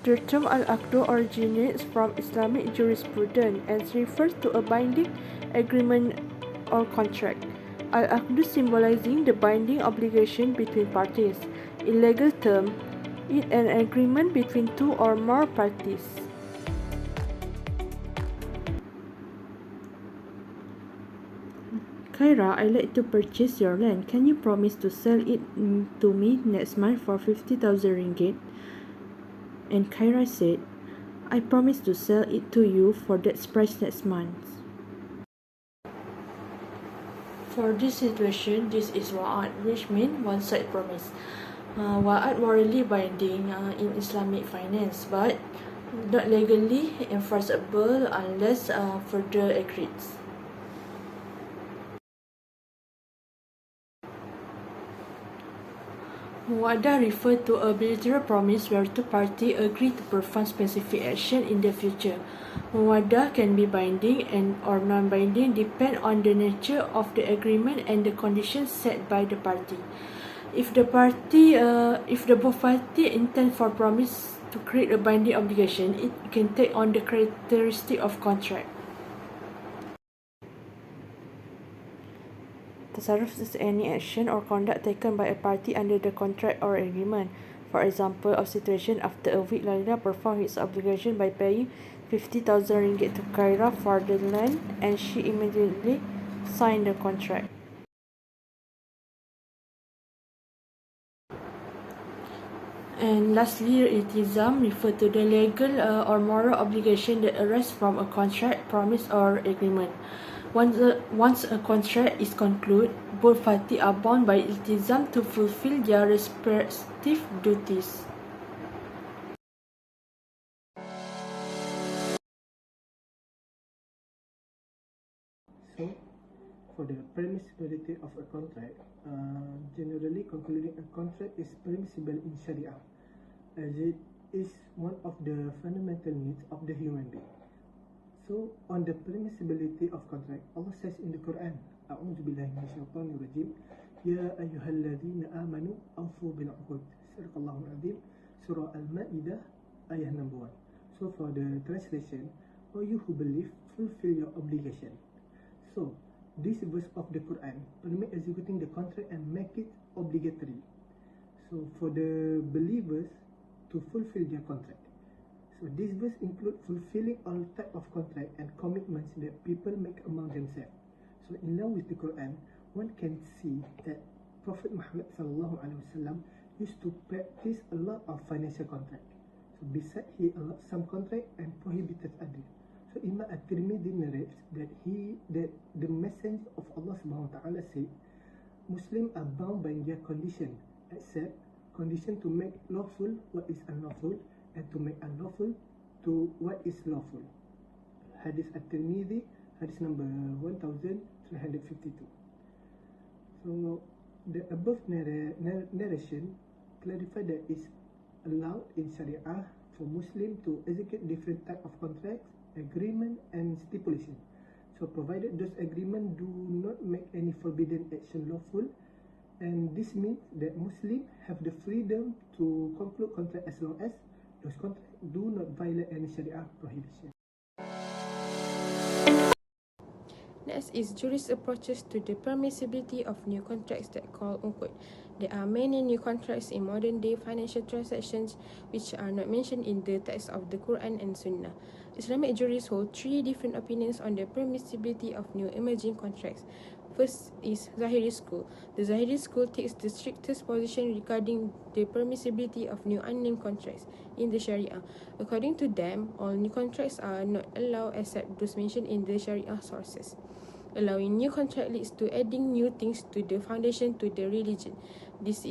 The term al-aqdu originates from Islamic jurisprudence and refers to a binding agreement or contract. Al-aqdu symbolizing the binding obligation between parties. In legal terms, it is an agreement between two or more parties. Kyra, I'd like to purchase your land. Can you promise to sell it to me next month for 50,000 ringgit? And Kyra said, I promise to sell it to you for that price next month. For this situation, this is wa'ad, which means one-side promise. Wa'ad morally binding in Islamic finance, but not legally enforceable unless further agreed. Muamalat refer to a bilateral promise where two parties agree to perform specific action in the future. Muamalat can be binding and or non-binding depend on the nature of the agreement and the conditions set by the party. If the both parties intend for promise to create a binding obligation, it can take on the characteristic of contract. Tasarruf is any action or conduct taken by a party under the contract or agreement. For example, a situation after a week, Laila performed his obligation by paying 50,000 ringgit to Kyra for the land, and she immediately signed the contract. And lastly, iltizam refer to the legal or moral obligation that arises from a contract, promise, or agreement. Once a contract is concluded, both parties are bound by iltizam to fulfill their respective duties. So, for the permissibility of a contract, generally concluding a contract is permissible in Sharia, as it is one of the fundamental needs of the human being. So, on the permissibility of contract, Allah says in the Quran, A'udhu billahi minasyaitanir rajim, Ya ayyuhalladhina amanu awfu bil uqud. Sadaqallahu al-azim. Surah Al-Ma'idah, ayah number 1. So, for the translation, O you who believe, fulfill your obligation. So, this verse of the Quran permit executing the contract and make it obligatory. So, for the believers to fulfill their contract. So, this verse include fulfilling all type of contract and commitments that people make among themselves. So, in line with the Quran, one can see that Prophet Muhammad sallallahu alaihi wasallam used to practice a lot of financial contract. So, besides he allowed some contract and prohibited others. So Imam At-Tirmidhi narrates that the Messenger of Allah Subhanahu wa Taala said, Muslims are bound by their condition, except condition to make lawful what is unlawful and to make unlawful to what is lawful. Hadith At-Tirmidhi, hadith number 1352. So the above narration clarify that it's allowed in Sharia for Muslim to execute different type of contracts, agreement and stipulation. So provided those agreements do not make any forbidden action lawful, and this means that Muslims have the freedom to conclude contract as long as those contracts do not violate any Sharia prohibition. Next is jurist approaches to the permissibility of new contracts that call uqud. There are many new contracts in modern day financial transactions which are not mentioned in the text of the Quran and Sunnah. Islamic jurists hold three different opinions on the permissibility of new emerging contracts. First is Zahiri school. The Zahiri school takes the strictest position regarding the permissibility of new unnamed contracts in the Sharia. According to them, all new contracts are not allowed except those mentioned in the Sharia sources. Allowing new contract leads to adding new things to the foundation to the religion. This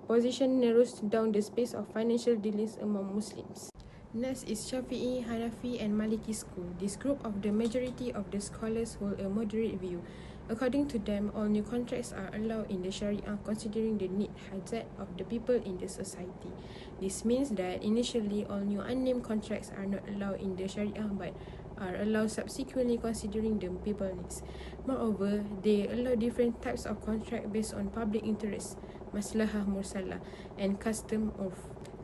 position narrows down the space of financial dealings among Muslims. Next is Shafi'i, Hanafi and Maliki school. This group of the majority of the scholars hold a moderate view. According to them, all new contracts are allowed in the Sharia considering the need hajat of the people in the society. This means that initially all new unnamed contracts are not allowed in the Sharia but are allowed subsequently considering the people needs. Moreover, they allow different types of contract based on public interest, maslahah mursalah, and custom of.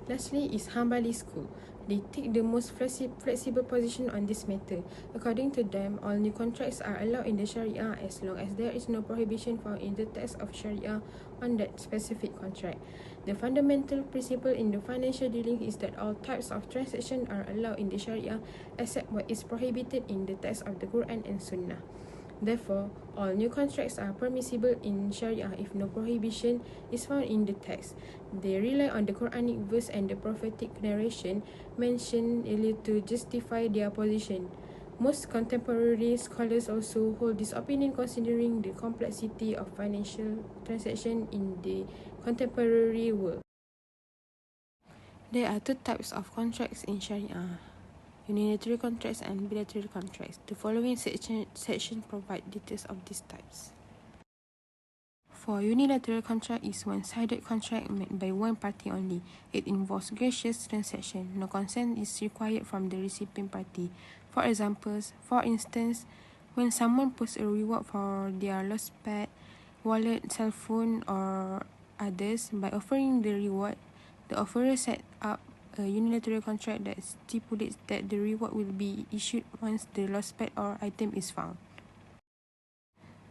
Lastly is Hanbali school. They take the most flexible position on this matter. According to them, all new contracts are allowed in the Sharia as long as there is no prohibition found in the text of Sharia on that specific contract. The fundamental principle in the financial dealing is that all types of transactions are allowed in the Sharia except what is prohibited in the text of the Quran and Sunnah. Therefore, all new contracts are permissible in Sharia if no prohibition is found in the text. They rely on the Quranic verse and the prophetic narration mentioned earlier to justify their position. Most contemporary scholars also hold this opinion considering the complexity of financial transactions in the contemporary world. There are two types of contracts in Sharia: unilateral contracts and bilateral contracts. The following section provide details of these types. For unilateral contract is one-sided contract made by one party only. It involves gracious transaction. No consent is required from the recipient party. For instance, when someone posts a reward for their lost pet, wallet, cell phone, or others, by offering the reward, the offerer set up a unilateral contract that stipulates that the reward will be issued once the lost pet or item is found.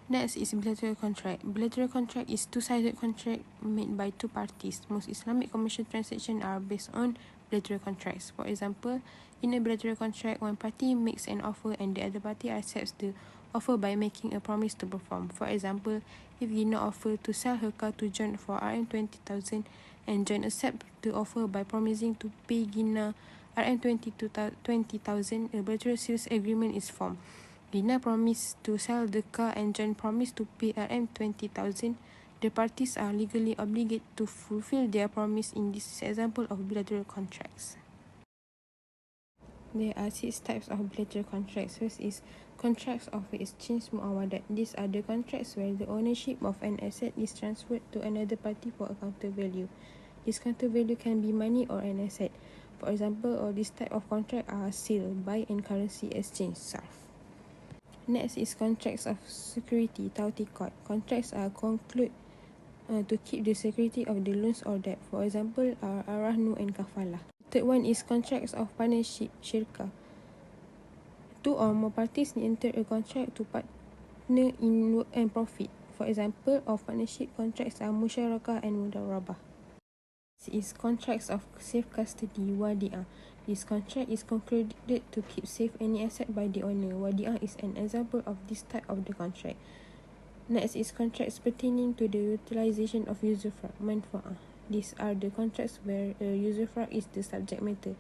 Next is bilateral contract. Bilateral contract is two-sided contract made by two parties. Most Islamic commercial transactions are based on bilateral contracts. For example, in a bilateral contract, one party makes an offer and the other party accepts the offer by making a promise to perform. For example, if Gina offers to sell her car to John for Rm20,000 and John accepts the offer by promising to pay Gina Rm20,000, a bilateral sales agreement is formed. Gina promised to sell the car and John promised to pay Rm20,000. The parties are legally obligated to fulfill their promise in this example of bilateral contracts. There are 6 types of bilateral contracts. First is contracts of exchange Muamalat. These are the contracts where the ownership of an asset is transferred to another party for a counter value. This counter value can be money or an asset. For example, all these type of contract are sale, buy and currency exchange, sarf. Next is contracts of security, tautikot. Contracts are concluded to keep the security of the loans or debt. For example, arahnu and kafalah. Third one is contracts of partnership, syirkah. Two or more parties enter a contract to partner in work and profit. For example, of partnership contracts are musyarakah and mudarabah. Is contracts of safe custody, wadi'ah. This contract is concluded to keep safe any asset by the owner. Wadi'ah is an example of this type of the contract. Next is contracts pertaining to the utilization of usufruct, manfa'ah. These are the contracts where usufruct is the subject matter.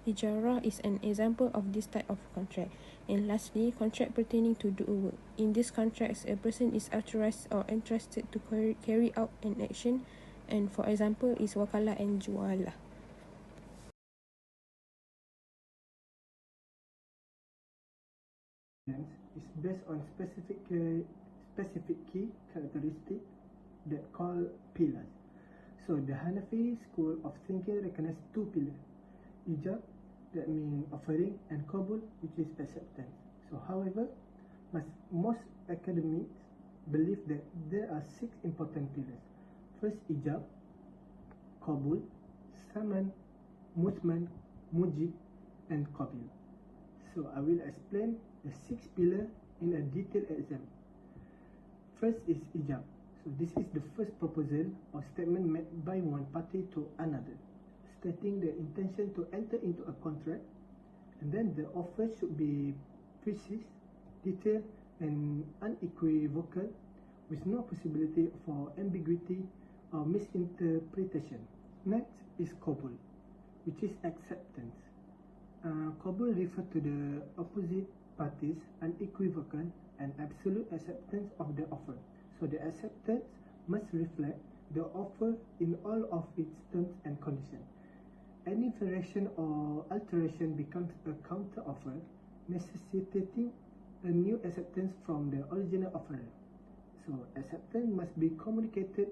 Ijarah is an example of this type of contract. And lastly, contract pertaining to do work. In these contracts, a person is authorized or entrusted to carry out an action, and for example is wakalah and jualah. Is based on specific key characteristic that call pillars. So the Hanafi school of thinking recognizes 2 pillars: ijab, that means offering, and qabul, which is acceptance. So however, most academics believe that there are 6 important pillars. First, ijab, qabul, saman, muthman, mujib, and qabil. So I will explain the 6 pillars in a detailed example. First is ijab. So this is the first proposal or statement made by one party to another, stating the intention to enter into a contract, and then the offer should be precise, detailed, and unequivocal, with no possibility for ambiguity or misinterpretation. Next is qabul, which is acceptance. Qabul refers to the opposite parties' unequivocal and absolute acceptance of the offer. So the acceptance must reflect the offer in all of its terms and conditions. Any variation or alteration becomes a counter offer, necessitating a new acceptance from the original offerer. So acceptance must be communicated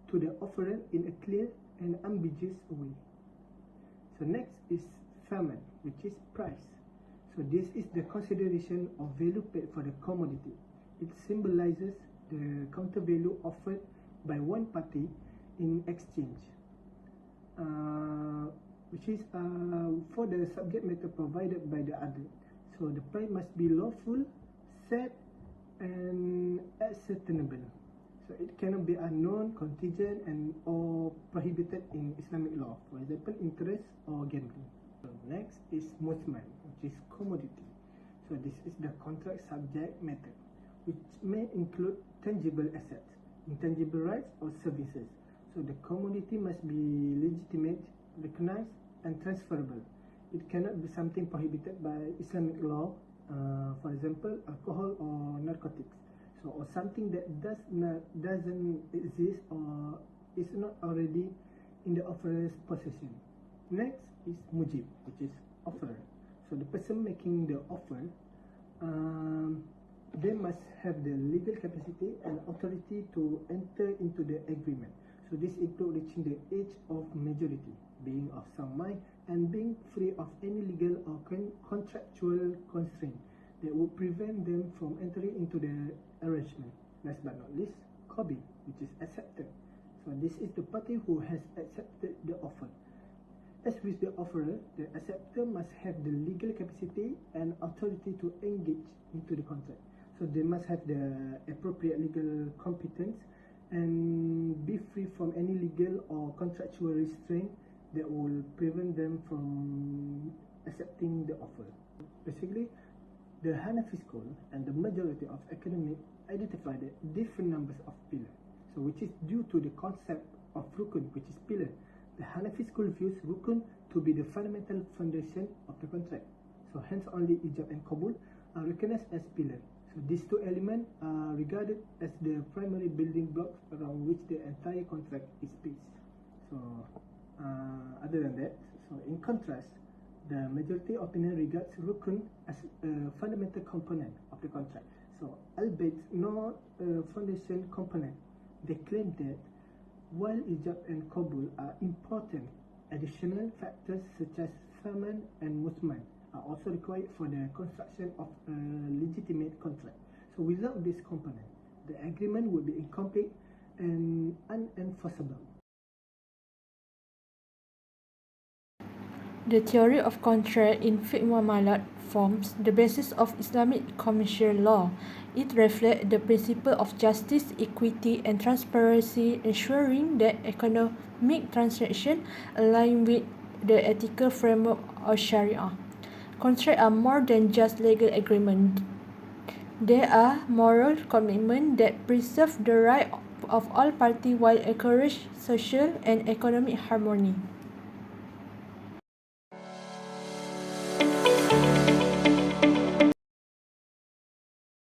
to the offerer in a clear and ambiguous way. So next is thaman, which is price. So this is the consideration of value paid for the commodity. It symbolizes the counter value offered by one party in exchange, which is for the subject matter provided by the other. So the price must be lawful, set, and ascertainable. So it cannot be unknown, contingent, and or prohibited in Islamic law. For example, interest or gambling. So next is musman, which is commodity. So this is the contract subject matter, which may include tangible assets, intangible rights, or services. So the commodity must be legitimate, recognized, and transferable. It cannot be something prohibited by Islamic law, for example, alcohol or narcotics. So, or something that doesn't exist or is not already in the offerer's possession. Next is mujib, which is offerer. So the person making the offer, they must have the legal capacity and authority to enter into the agreement. So this includes reaching the age of majority, being of sound mind, and being free of any legal or contractual constraint that would prevent them from entering into the arrangement. Last but not least, qabil, which is accepted. So this is the party who has accepted the offer. As with the offerer, the acceptor must have the legal capacity and authority to engage into the contract. So they must have the appropriate legal competence and be free from any legal or contractual restraint that will prevent them from accepting the offer. Basically, the Hanafi school and the majority of academics identify the different numbers of pillars, so which is due to the concept of rukun, which is pillar. The Hanafi school views rukun to be the fundamental foundation of the contract. So hence only ijab and qabul are recognized as pillars. So these two elements are regarded as the primary building blocks around which the entire contract is based. So other than that, so in contrast, the majority opinion regards rukun as a fundamental component of the contract. So albeit not a foundation component, they claim that while ijab and qabul are important, additional factors such as thaman and musman are also required for the construction of a legitimate contract. So without this component, the agreement would be incomplete and unenforceable. The theory of contract in Fiqh Muamalat forms the basis of Islamic commercial law. It reflects the principle of justice, equity, and transparency, ensuring that economic transactions align with the ethical framework of Sharia. Contracts are more than just legal agreements. They are moral commitments that preserve the right of all parties while encourage social and economic harmony.